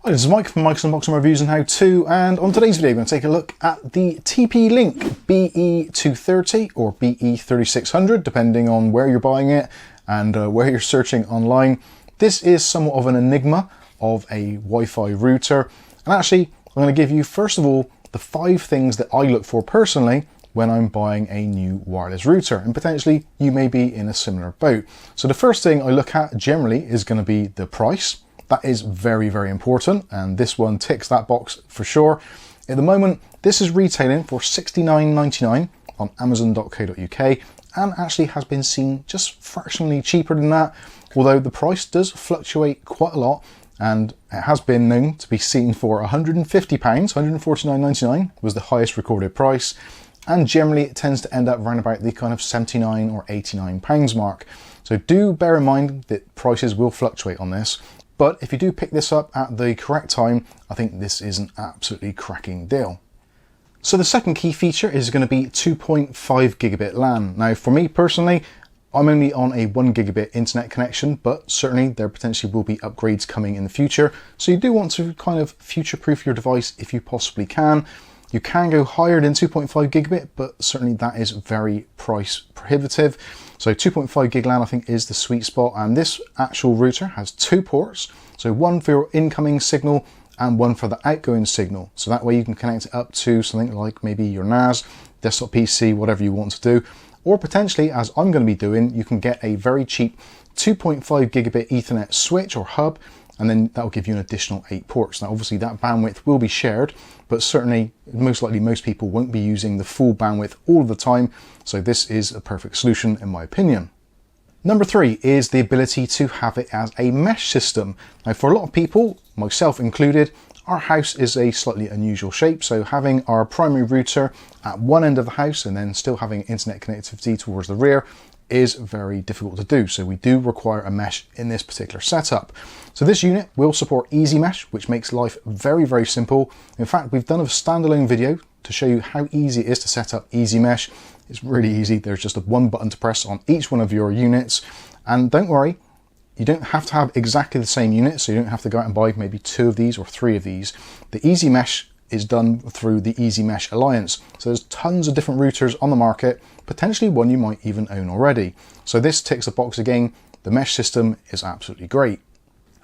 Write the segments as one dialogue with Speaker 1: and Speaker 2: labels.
Speaker 1: Hi, this is Mike from Mike's Unboxing Reviews and How To, and on today's video we're going to take a look at the TP-Link BE230 or BE3600, depending on where you're buying it and where you're searching online. This is somewhat of an enigma of a Wi-Fi router, and actually I'm going to give you first of all the 5 things that I look for personally when I'm buying a new wireless router, and potentially you may be in a similar boat. So the first thing I look at generally is going to be the price. That is very, very important, and this one ticks that box for sure. At the moment, this is retailing for $69.99 on amazon.co.uk and actually has been seen just fractionally cheaper than that, although the price does fluctuate quite a lot, and it has been known to be seen for £150, £149.99 was the highest recorded price, and generally it tends to end up around about the kind of £79 or £89 mark. So do bear in mind that prices will fluctuate on this. But if you do pick this up at the correct time, I think this is an absolutely cracking deal. So the second key feature is going to be 2.5 gigabit LAN. Now for me personally, I'm only on a 1 gigabit internet connection, but certainly there potentially will be upgrades coming in the future. So you do want to kind of future-proof your device if you possibly can. You can go higher than 2.5 gigabit, but certainly that is very price prohibitive. So 2.5 gig LAN I think is the sweet spot, and this actual router has 2 ports. So one for your incoming signal and one for the outgoing signal. So that way you can connect it up to something like maybe your NAS, desktop PC, whatever you want to do. Or potentially, as I'm going to be doing, you can get a very cheap 2.5 gigabit Ethernet switch or hub, and then that will give you an additional 8 ports. Now obviously that bandwidth will be shared, but certainly most likely most people won't be using the full bandwidth all of the time, so this is a perfect solution in my opinion. Number 3 is the ability to have it as a mesh system. Now for a lot of people, myself included, our house is a slightly unusual shape, so having our primary router at one end of the house and then still having internet connectivity towards the rear is very difficult to do. So we do require a mesh in this particular setup. So this unit will support Easy Mesh, which makes life very, very simple. In fact, we've done a standalone video to show you how easy it is to set up Easy Mesh. It's really easy. There's just one button to press on each one of your units. And don't worry, you don't have to have exactly the same unit. So you don't have to go out and buy maybe 2 of these or 3 of these. The Easy Mesh is done through the Easy Mesh Alliance. So there's tons of different routers on the market, potentially one you might even own already. So this ticks the box again. The mesh system is absolutely great.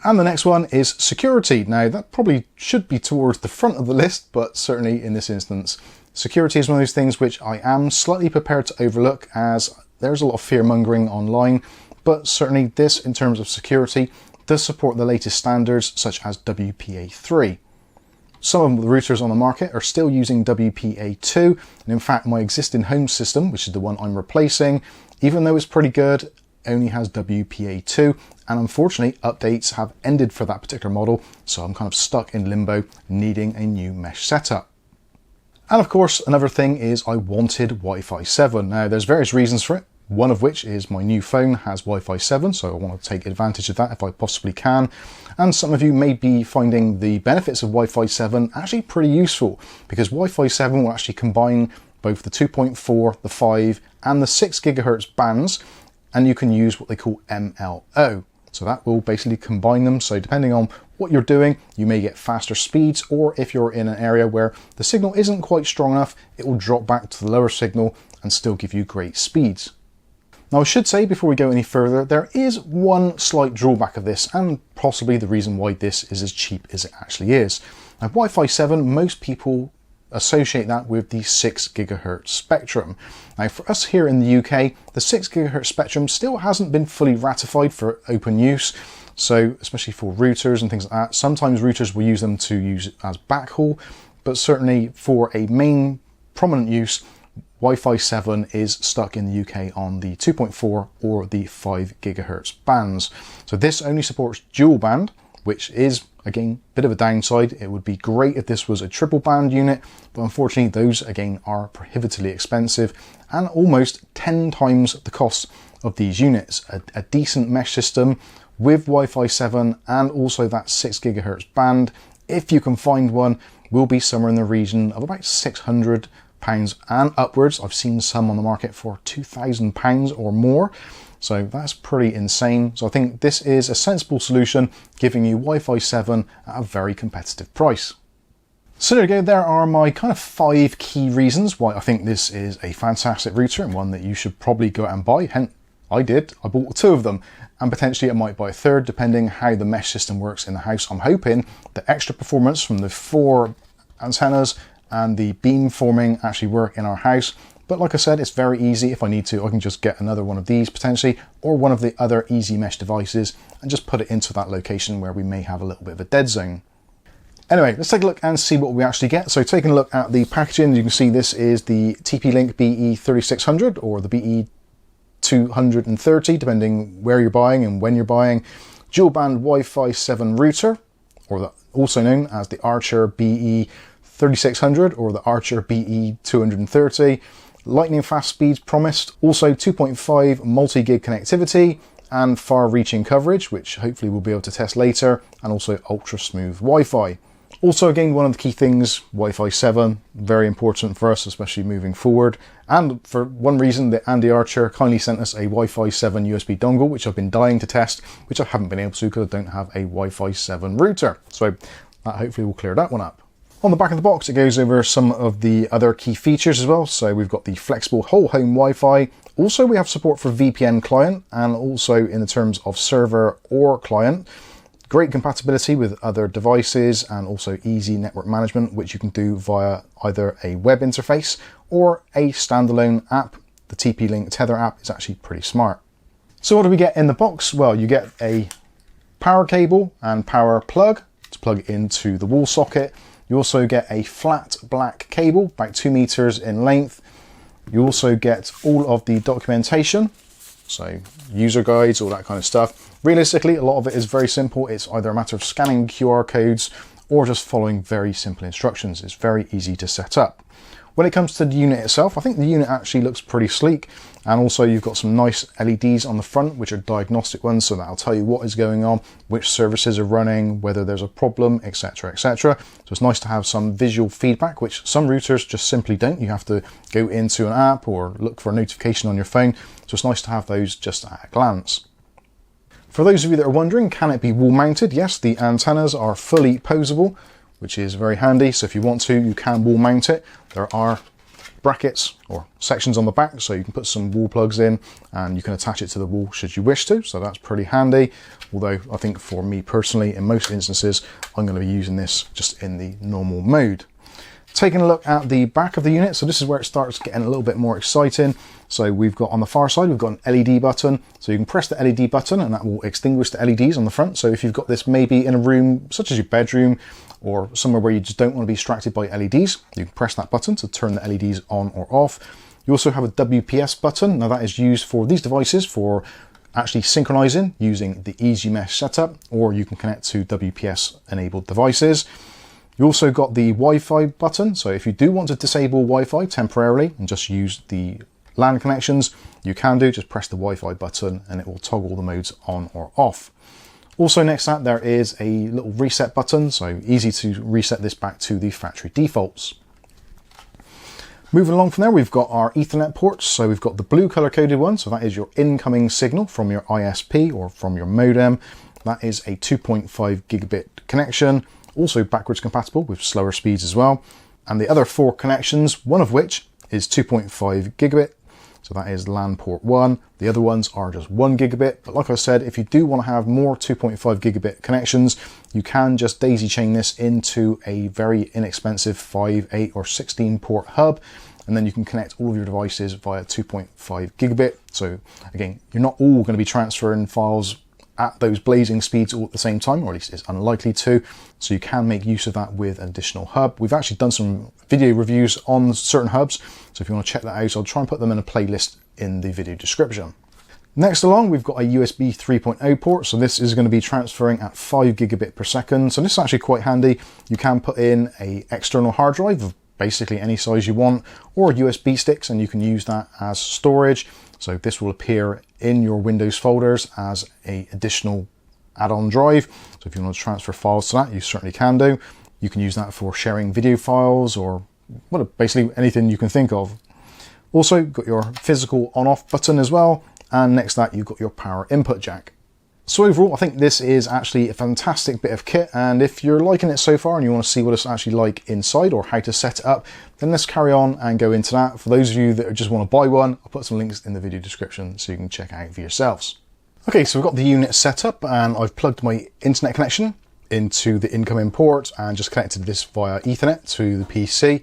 Speaker 1: And the next one is security. Now that probably should be towards the front of the list, but certainly in this instance, security is one of those things which I am slightly prepared to overlook, as there's a lot of fear mongering online, but certainly this in terms of security does support the latest standards such as WPA3. Some of the routers on the market are still using WPA2, and in fact my existing home system, which is the one I'm replacing, even though it's pretty good, only has WPA2, and unfortunately updates have ended for that particular model, so I'm kind of stuck in limbo needing a new mesh setup. And of course another thing is I wanted Wi-Fi 7. Now there's various reasons for it. One of which is my new phone has Wi-Fi 7, so I want to take advantage of that if I possibly can. And some of you may be finding the benefits of Wi-Fi 7 actually pretty useful, because Wi-Fi 7 will actually combine both the 2.4, the 5 and the 6 gigahertz bands, and you can use what they call MLO. So that will basically combine them, so depending on what you're doing, you may get faster speeds, or if you're in an area where the signal isn't quite strong enough, it will drop back to the lower signal and still give you great speeds. Now I should say before we go any further, there is one slight drawback of this, and possibly the reason why this is as cheap as it actually is. Now Wi-Fi 7, most people associate that with the 6 gigahertz spectrum. Now for us here in the UK, the 6 gigahertz spectrum still hasn't been fully ratified for open use. So especially for routers and things like that, sometimes routers will use them to use it as backhaul, but certainly for a main prominent use, Wi-Fi 7 is stuck in the UK on the 2.4 or the 5 gigahertz bands. So this only supports dual band, which is again a bit of a downside. It would be great if this was a triple band unit, but unfortunately those again are prohibitively expensive and almost 10 times the cost of these units. A decent mesh system with Wi-Fi 7 and also that 6 gigahertz band, if you can find one, will be somewhere in the region of about £600 and upwards. I've seen some on the market for £2,000 or more. So that's pretty insane. So I think this is a sensible solution, giving you Wi-Fi 7 at a very competitive price. So there you go, there are my kind of 5 key reasons why I think this is a fantastic router and one that you should probably go out and buy. Hence, I did. I bought 2 of them, and potentially I might buy a 3rd depending how the mesh system works in the house. I'm hoping the extra performance from the 4 antennas and the beam forming actually work in our house. But like I said, it's very easy. If I need to, I can just get another one of these potentially, or one of the other easy mesh devices, and just put it into that location where we may have a little bit of a dead zone. Anyway, let's take a look and see what we actually get. So taking a look at the packaging, you can see this is the TP-Link BE3600 or the BE230, depending where you're buying and when you're buying. Dual band Wi-Fi 7 router, or also known as the Archer BE3600 or the Archer BE230. Lightning fast speeds promised. Also 2.5 multi-gig connectivity and far-reaching coverage, which hopefully we'll be able to test later, and also ultra-smooth Wi-Fi. Also, again, one of the key things, Wi-Fi 7, very important for us, especially moving forward. And for one reason, the Andy Archer kindly sent us a Wi-Fi 7 USB dongle, which I've been dying to test, which I haven't been able to because I don't have a Wi-Fi 7 router. So that hopefully will clear that one up. On the back of the box, it goes over some of the other key features as well. So we've got the flexible whole home Wi-Fi. Also, we have support for VPN client, and also in the terms of server or client. Great compatibility with other devices, and also easy network management, which you can do via either a web interface or a standalone app. The TP-Link Tether app is actually pretty smart. So what do we get in the box? Well, you get a power cable and power plug to plug into the wall socket. You also get a flat black cable, about 2 meters in length. You also get all of the documentation, so user guides, all that kind of stuff. Realistically, a lot of it is very simple. It's either a matter of scanning QR codes or just following very simple instructions. It's very easy to set up. When it comes to the unit itself, I think the unit actually looks pretty sleek. And also you've got some nice LEDs on the front, which are diagnostic ones, so that'll tell you what is going on, which services are running, whether there's a problem, etc, etc. So it's nice to have some visual feedback, which some routers just simply don't. You have to go into an app or look for a notification on your phone. So it's nice to have those just at a glance. For those of you that are wondering, can it be wall mounted? Yes, the antennas are fully posable, which is very handy. So if you want to, you can wall mount it. There are brackets or sections on the back, so you can put some wall plugs in and you can attach it to the wall should you wish to. So that's pretty handy. Although I think for me personally, in most instances, I'm going to be using this just in the normal mode. Taking a look at the back of the unit, so this is where it starts getting a little bit more exciting. So we've got on the far side, we've got an LED button. So you can press the LED button and that will extinguish the LEDs on the front. So if you've got this maybe in a room such as your bedroom or somewhere where you just don't want to be distracted by LEDs, you can press that button to turn the LEDs on or off. You also have a WPS button. Now that is used for these devices for actually synchronizing using the Easy Mesh setup, or you can connect to WPS enabled devices. You also got the Wi-Fi button, so if you do want to disable Wi-Fi temporarily and just use the LAN connections, you can do, just press the Wi-Fi button and it will toggle the modes on or off. Also next to that there is a little reset button, so easy to reset this back to the factory defaults. Moving along from there, we've got our Ethernet ports, so we've got the blue color coded one, so that is your incoming signal from your ISP or from your modem. That is a 2.5 gigabit connection. Also backwards compatible with slower speeds as well. And the other 4 connections, one of which is 2.5 gigabit. So that is LAN port 1. The other ones are just 1 gigabit. But like I said, if you do want to have more 2.5 gigabit connections, you can just daisy chain this into a very inexpensive 5, 8 or 16 port hub. And then you can connect all of your devices via 2.5 gigabit. So again, you're not all going to be transferring files at those blazing speeds all at the same time, or at least it's unlikely to. So you can make use of that with an additional hub. We've actually done some video reviews on certain hubs, so if you want to check that out, I'll try and put them in a playlist in the video description. Next along, we've got a USB 3.0 port. So this is going to be transferring at 5 gigabit per second. So this is actually quite handy. You can put in an external hard drive of basically any size you want, or USB sticks, and you can use that as storage. So this will appear in your Windows folders as an additional add-on drive. So if you want to transfer files to that, you certainly can do. You can use that for sharing video files or basically anything you can think of. Also got your physical on-off button as well. And next to that, you've got your power input jack. So overall, I think this is actually a fantastic bit of kit, and if you're liking it so far and you want to see what it's actually like inside or how to set it up, then let's carry on and go into that. For those of you that just want to buy one, I'll put some links in the video description so you can check it out for yourselves. Okay, so we've got the unit set up and I've plugged my internet connection into the incoming port and just connected this via Ethernet to the PC.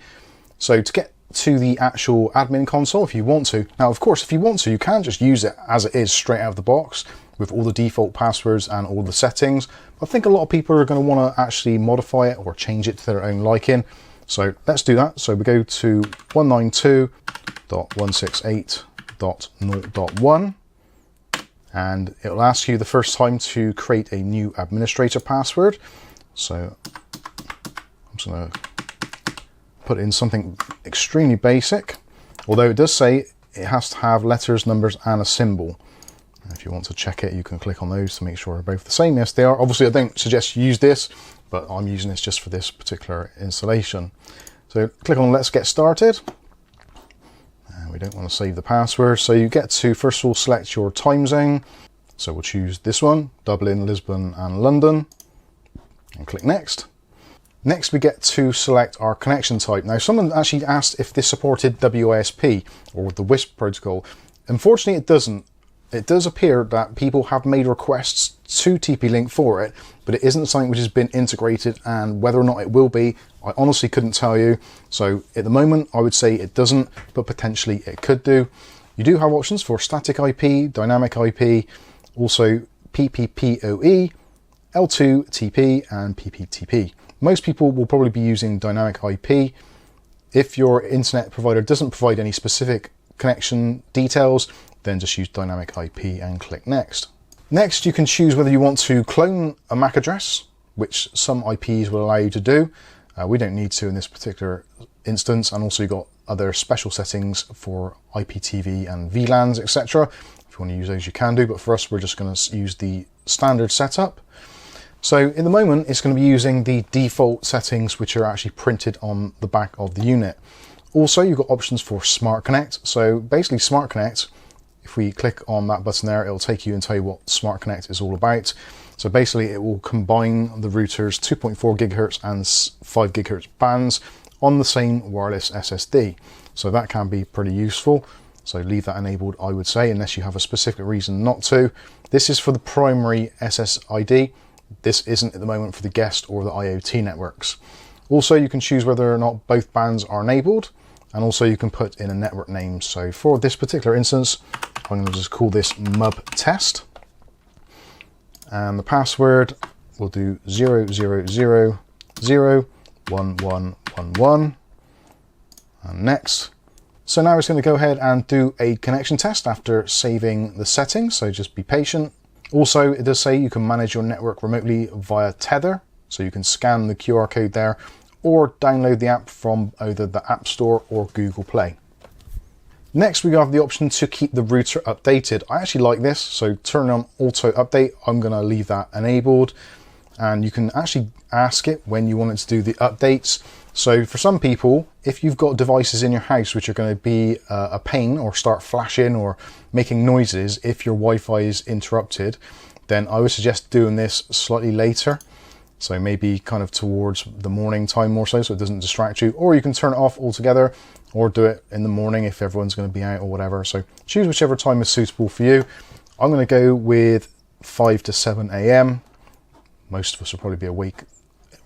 Speaker 1: So to get to the actual admin console, if you want to, now of course if you want to, you can just use it as it is straight out of the box with all the default passwords and all the settings. But I think a lot of people are going to want to actually modify it or change it to their own liking. So let's do that. So we go to 192.168.0.1 and it'll ask you the first time to create a new administrator password. So I'm just going to put in something extremely basic, although it does say it has to have letters, numbers and a symbol. If you want to check it, you can click on those to make sure they're both the same. Yes, they are. Obviously, I don't suggest you use this, but I'm using this just for this particular installation. So click on Let's Get Started. And we don't want to save the password. So you get to, first of all, select your time zone. So we'll choose this one, Dublin, Lisbon and London, and click Next. Next, we get to select our connection type. Now, someone actually asked if this supported WISP or the WISP protocol. Unfortunately, it doesn't. It does appear that people have made requests to TP-Link for it, but it isn't something which has been integrated, and whether or not it will be, I honestly couldn't tell you. So at the moment, I would say it doesn't, but potentially it could do. You do have options for static IP, dynamic IP, also PPPoE, L2TP, and PPTP. Most people will probably be using dynamic IP. If your internet provider doesn't provide any specific connection details, then just use dynamic IP and click Next. Next, you can choose whether you want to clone a MAC address, which some IPs will allow you to do. We don't need to in this particular instance, and also you've got other special settings for IPTV and VLANs, etc. If you want to use those, you can do, but for us, we're just going to use the standard setup. So in the moment, it's going to be using the default settings, which are actually printed on the back of the unit. Also, you've got options for Smart Connect. So basically Smart Connect, if we click on that button there, it'll take you and tell you what Smart Connect is all about. So basically it will combine the router's 2.4 gigahertz and 5 gigahertz bands on the same wireless SSD. So that can be pretty useful. So leave that enabled, I would say, unless you have a specific reason not to. This is for the primary SSID. This isn't at the moment for the guest or the IoT networks. Also, you can choose whether or not both bands are enabled, and also you can put in a network name. So for this particular instance, I'm going to just call this MUB test, and the password will do 0000111, and next. So now it's going to go ahead and do a connection test after saving the settings, so just be patient. Also, it does say you can manage your network remotely via Tether, so you can scan the QR code there or download the app from either the App Store or Google Play. Next, we have the option to keep the router updated. I actually like this, so turn on auto update. I'm going to leave that enabled, and you can actually ask it when you want it to do the updates. So for some people, if you've got devices in your house which are going to be a pain or start flashing or making noises if your Wi-Fi is interrupted, then I would suggest doing this slightly later. So maybe kind of towards the morning time or so it doesn't distract you, or you can turn it off altogether or do it in the morning if everyone's going to be out or whatever. So choose whichever time is suitable for you. I'm going to go with 5 to 7 a.m. Most of us will probably be awake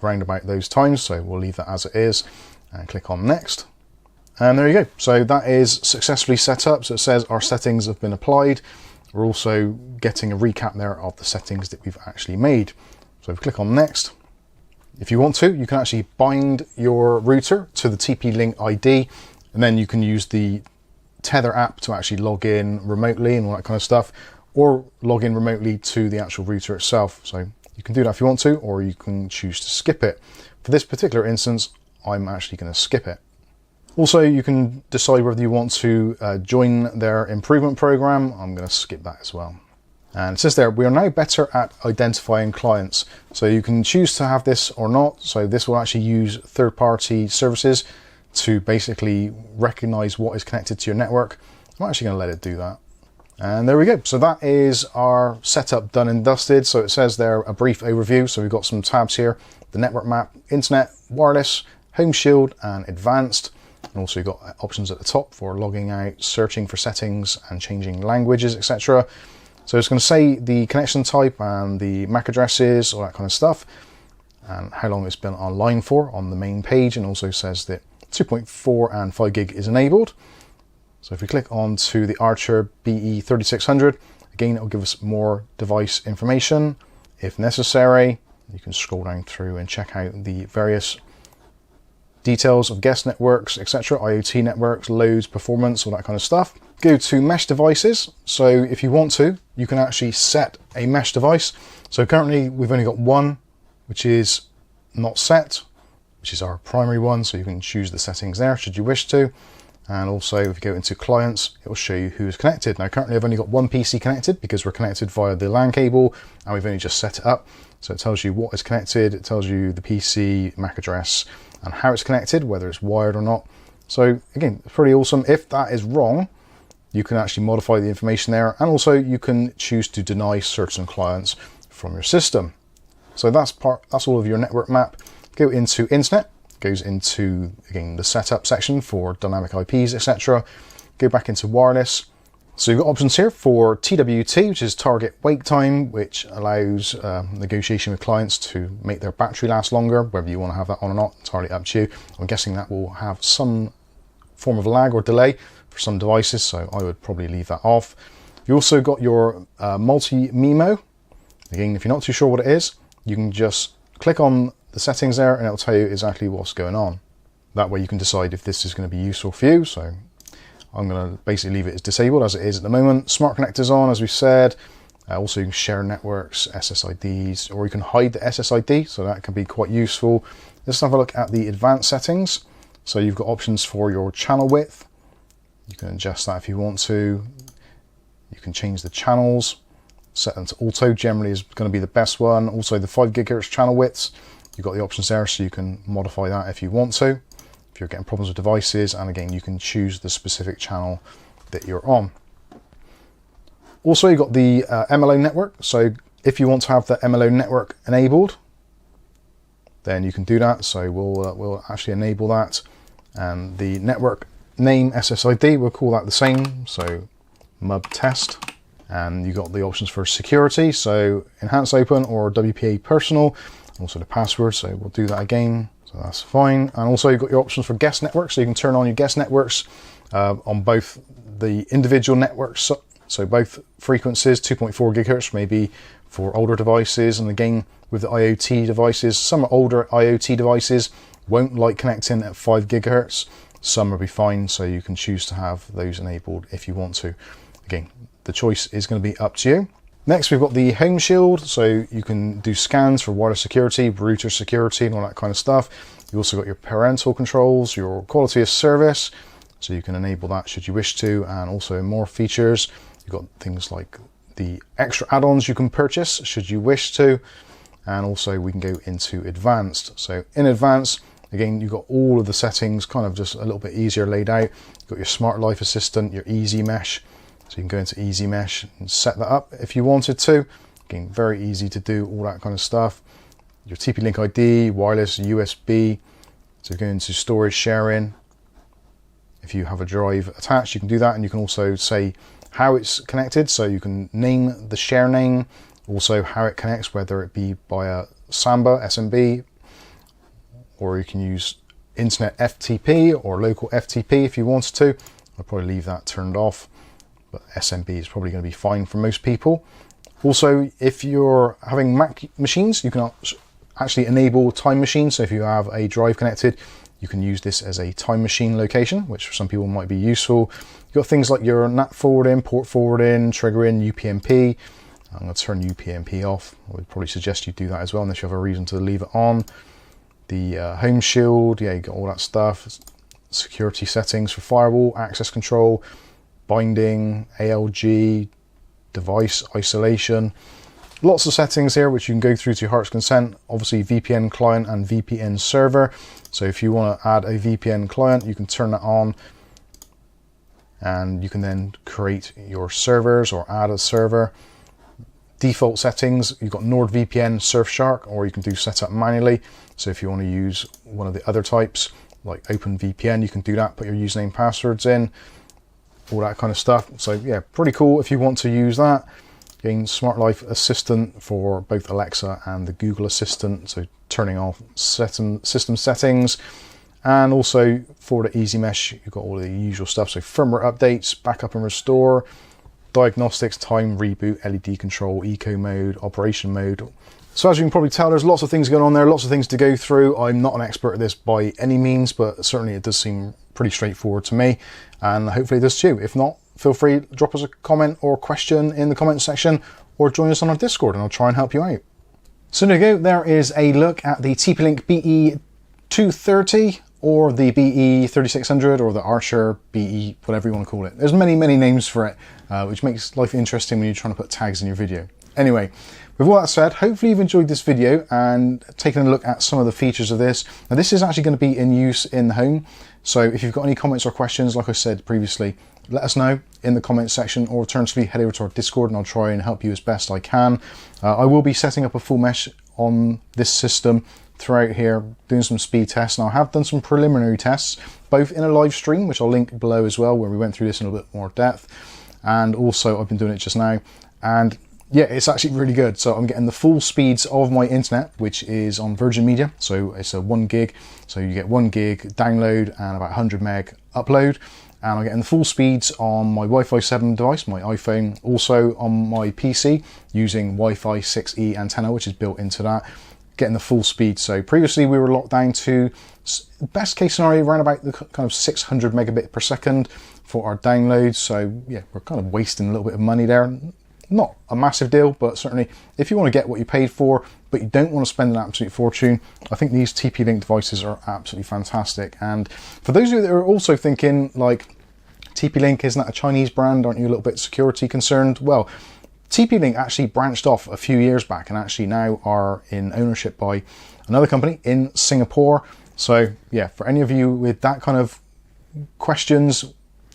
Speaker 1: around about those times, so we'll leave that as it is and click on Next. And there you go. So that is successfully set up. So it says our settings have been applied. We're also getting a recap there of the settings that we've actually made. So if we click on Next, if you want to, you can actually bind your router to the TP-Link ID, and then you can use the Tether app to actually log in remotely and all that kind of stuff, or log in remotely to the actual router itself. So you can do that if you want to, or you can choose to skip it. For this particular instance, I'm actually going to skip it. Also, you can decide whether you want to join their improvement program. I'm going to skip that as well. And it says there, we are now better at identifying clients. So you can choose to have this or not. So this will actually use third-party services to basically recognize what is connected to your network. I'm actually going to let it do that. And there we go. So that is our setup done and dusted. So it says there a brief overview. So we've got some tabs here: the network map, internet, wireless, home shield, and advanced. And also you've got options at the top for logging out, searching for settings, and changing languages, etc. So it's going to say the connection type and the MAC addresses, all that kind of stuff, and how long it's been online for on the main page, and also says that 2.4 and 5 gig is enabled. So if we click on to the Archer BE3600, again, it will give us more device information. If necessary, you can scroll down through and check out the various details of guest networks, etc., IoT networks, loads, performance, all that kind of stuff. Go to mesh devices. So if you want to, you can actually set a mesh device. So currently we've only got one, which is not set, which is our primary one. So you can choose the settings there should you wish to. And also if you go into clients, it will show you who's connected. Now currently I've only got one PC connected because we're connected via the LAN cable and we've only just set it up. So it tells you what is connected, it tells you the PC, MAC address, and how it's connected, whether it's wired or not. So again, it's pretty awesome. If that is wrong, you can actually modify the information there, and also you can choose to deny certain clients from your system. So that's all of your network map. Go into internet, goes into, again, the setup section for dynamic IPs, etc. Go back into wireless. So you've got options here for TWT, which is target wake time, which allows negotiation with clients to make their battery last longer. Whether you want to have that on or not, entirely up to you. I'm guessing that will have some form of lag or delay for some devices, so I would probably leave that off. You also got your multi-MIMO. Again, if you're not too sure what it is, you can just click on the settings there and it'll tell you exactly what's going on. That way you can decide if this is going to be useful for you. So I'm going to basically leave it as disabled as it is at the moment. Smart connectors on, as we said. Also you can share networks, SSIDs, or you can hide the SSID, so that can be quite useful. Let's have a look at the advanced settings. So you've got options for your channel width. You can adjust that if you want to. You can change the channels, set them to auto, generally is going to be the best one. Also the 5 GHz channel widths, you've got the options there, so you can modify that if you want to. If you're getting problems with devices, and again, you can choose the specific channel that you're on. Also, you've got the MLO network. So if you want to have the MLO network enabled, then you can do that. So we'll actually enable that. And the network name SSID, we'll call that the same. So MUB test. And you've got the options for security. So enhanced open or WPA personal. Also the password. So we'll do that again. So that's fine. And also you've got your options for guest networks. So you can turn on your guest networks on both the individual networks. So both frequencies, 2.4 gigahertz maybe for older devices. And again, with the IoT devices, some older IoT devices won't like connecting at 5 gigahertz. Some will be fine. So you can choose to have those enabled if you want to. Again, the choice is going to be up to you. Next, we've got the home shield. So you can do scans for wireless security, router security, and all that kind of stuff. You also got your parental controls, your quality of service. So you can enable that should you wish to, and also more features. You've got things like the extra add-ons you can purchase should you wish to. And also we can go into advanced. So in advanced, again, you've got all of the settings kind of just a little bit easier laid out. You've got your smart life assistant, your easy mesh. So you can go into easy mesh and set that up if you wanted to. Again, very easy to do all that kind of stuff. Your TP-Link ID, wireless, USB. So go into storage sharing. If you have a drive attached, you can do that. And you can also say how it's connected. So you can name the share name, also how it connects, whether it be by a Samba, SMB, or you can use internet FTP or local FTP if you wanted to. I'll probably leave that turned off. But SMB is probably going to be fine for most people. Also, if you're having Mac machines, you can actually enable time machines. So if you have a drive connected, you can use this as a time machine location, which for some people might be useful. You've got things like your NAT forwarding, port forwarding, triggering, UPnP. I'm going to turn UPnP off. I would probably suggest you do that as well, unless you have a reason to leave it on. The home shield, yeah, you got all that stuff. Security settings for firewall, access control, binding, ALG, device isolation. Lots of settings here which you can go through to your heart's content. Obviously VPN client and VPN server. So if you want to add a VPN client, you can turn that on. and you can then create your servers or add a server. Default settings, you've got NordVPN, Surfshark, or you can do setup manually. So if you want to use one of the other types like OpenVPN, you can do that, put your username, passwords in, all that kind of stuff. So yeah, pretty cool if you want to use that. Again, Smart Life Assistant for both Alexa and the Google Assistant, so turning off system settings. And also for the Easy Mesh, you've got all the usual stuff, so firmware updates, backup and restore, diagnostics, time, reboot, LED control, eco mode, operation mode. So as you can probably tell, there's lots of things going on there, lots of things to go through. I'm not an expert at this by any means, but certainly it does seem pretty straightforward to me, and hopefully it does too. If not, feel free to drop us a comment or question in the comment section, or join us on our Discord and I'll try and help you out. So there you go, there is a look at the TP-Link BE230 or the BE3600 or the Archer BE, whatever you want to call it. There's many names for it, which makes life interesting when you're trying to put tags in your video. Anyway, with all that said, hopefully you've enjoyed this video and taken a look at some of the features of this. Now this is actually going to be in use in the home, so if you've got any comments or questions, like I said previously, let us know in the comments section, or alternatively head over to our Discord and I'll try and help you as best I can. I will be setting up a full mesh on this system throughout here, doing some speed tests, and I have done some preliminary tests, both in a live stream, which I'll link below as well, where we went through this in a bit more depth, and also I've been doing it just now, and yeah, it's actually really good. So I'm getting the full speeds of my internet, which is on Virgin Media, so it's a 1 gig, so you get 1 gig download and about 100 meg upload, and I'm getting the full speeds on my Wi-Fi 7 device, my iPhone, also on my PC using Wi-Fi 6E antenna, which is built into that, getting the full speed. So previously we were locked down to best case scenario around about the kind of 600 megabit per second for our downloads. So yeah, we're kind of wasting a little bit of money there. Not a massive deal, but certainly if you want to get what you paid for, but you don't want to spend an absolute fortune, I think these TP-Link devices are absolutely fantastic. And for those of you that are also thinking like, TP-Link, isn't that a Chinese brand? Aren't you a little bit security concerned? Well, TP-Link actually branched off a few years back and actually now are in ownership by another company in Singapore. So yeah, for any of you with that kind of questions,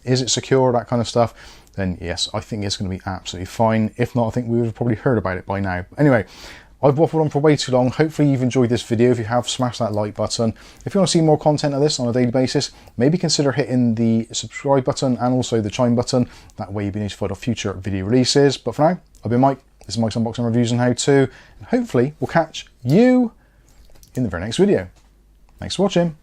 Speaker 1: is it secure, that kind of stuff, then yes, I think it's going to be absolutely fine. If not, I think we would have probably heard about it by now. Anyway, I've waffled on for way too long. Hopefully you've enjoyed this video. If you have, smash that like button. If you want to see more content of this on a daily basis, maybe consider hitting the subscribe button and also the chime button. That way you'll be notified of future video releases. But for now, I've been Mike. This is Mike's Unboxing Reviews and How To. And hopefully we'll catch you in the very next video. Thanks for watching.